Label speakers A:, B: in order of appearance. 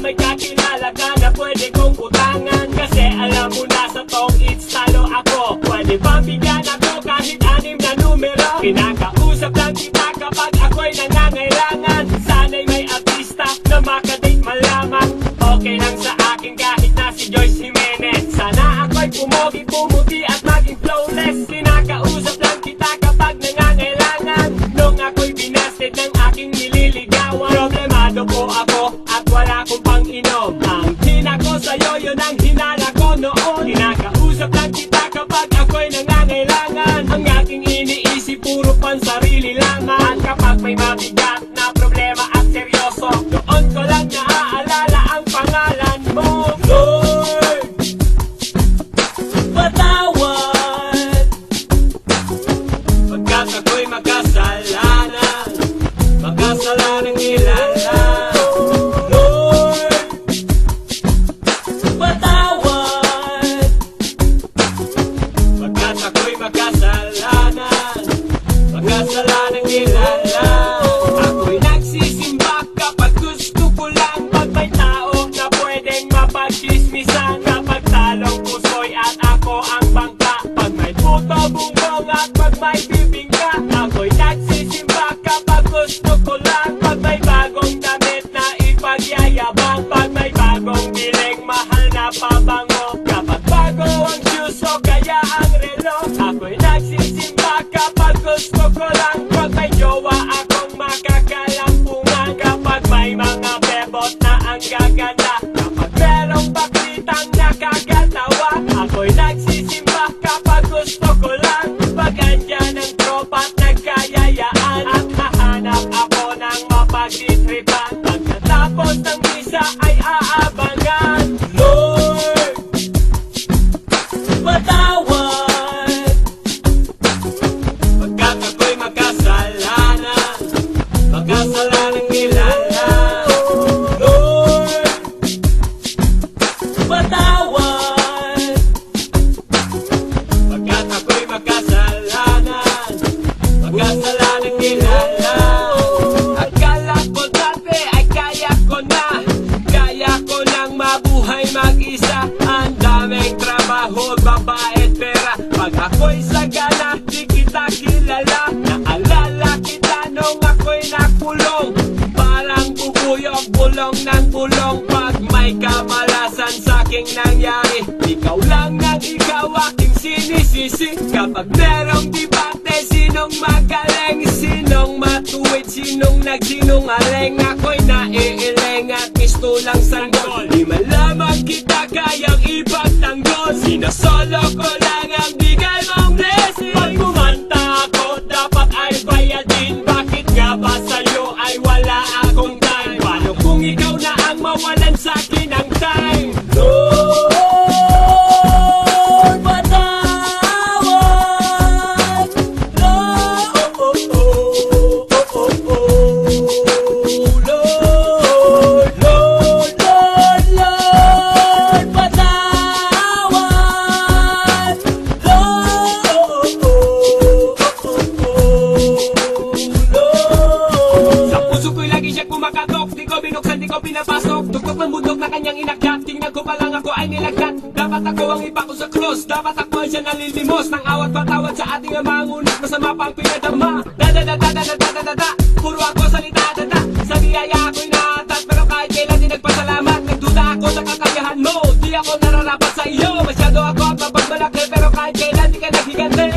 A: may kakilala ka na pwede kong utangan. Kasi alam mo na sa tong it's talo ako. Pwede ba bigyan ako kahit 6 na numero? Kinakausap lang kita kapag ako'y nangangailangan. Sana'y may artista na makadate malamang. Okay lang sa akin kahit na si Joyce Jimenez. Sana ako'y pumogi, pumuti at maging flawless. Kinakausap lang kita kapag nangangailangan. Nung ako'y binasted ng aking nililigawan, problemado po ako at wala kong pang-inom. Ang hina ko sa'yo, yun ang hinala ko noon. Kinakausap lang kita kapag ako'y nangangailangan. Ang aking iniisip puro pansarili lamang. Kapag may mabigat na problema at seryoso, doon ko lang naaalala ang pangalan mo. Lord, patawad pagkat ako'y magkasalanan, magkasalanang kilala. Lord, patawad pagkat ako'y magkasalanan, magkasalanang kilala. Ako'y nagsisimba kapag gusto ko lang. Pag may tao na pwedeng mapagchismisan, kapag talong pusoy at ako ang bangka. Pag may puto bumbong at pag may bibingka, ako'y nagsisimba kapag gusto ko lang. Pag may bagong damit na ipagyayabang, pag may bagong biling mahal na pabango, kapag bago ang shoes o kaya ang relo, ako'y nagsisimba kapag gusto ko lang. Pag may jowa akong makakalampungan, kapag may mga bebot na ang gaganda, kapag merong bakitang nakakatawa, ako'y nagsisimba kapag gusto ko lang. Pag andyan ang tropa at nagkayayaan, at hahanap ako ng mapagtitripan, pagkatapos ng misa ay aabangan. Lord, patawad pagkat ako'y magkasalanan, magkasalanang kilala. Lord, patawad pagkat ako'y magkasalanan, magkasalanang kilala. Akala ko dati ay kaya ko nang mabuhay mag-isa. Ang daming trabaho, babae at pera. Pag ako'y sagana, di kita kilala. Naalala kita nung ako'y nakulong, parang bubuyog, bulong ng bulong. Pag may kamalasan sa'king nangyari, ikaw lang nang ikaw aking sinisisi. Kapag merong debate, sinong magaling, sinong matuwid, sinong nagsinungaling, ako'y naiiling at gusto lang sanggol. Di man lamang kita kayang ipagtanggol, sinasolo ko lang ang bigay mong blessing. Pag kumanta ako, dapat ay bayadin. Bakit nga ba sa'yo ay wala akong time? Paano kung ikaw na ang mawalan sa'kin ang time? Lord, patawad. Lord, Lord, Lord, Lord, patawad. Lord, sa puso ko'y lagi siya kumakatok. Di ko binuksan, di ko pinapasok. Tuktok ng bundok na kanyang inakyat. Tingnan ko pa lang ako ay nilagkat. Dapat ako ang ipako sa cross, dapat ako ay siya nalilimos. Nang awat patawad sa ating ama, ngunit masama pang pinadama. Da-da-da-da-da-da-da-da-da, puro ako salita, da-da. Sa biyaya ako'y naatat, pero kahit kailan di nagpasalamat. Nagduda ako sa kakayahan mo, di ako nararapat sa iyo. Masyado ako at mapagmalaki, pero kahit kailan di ka naghiganti.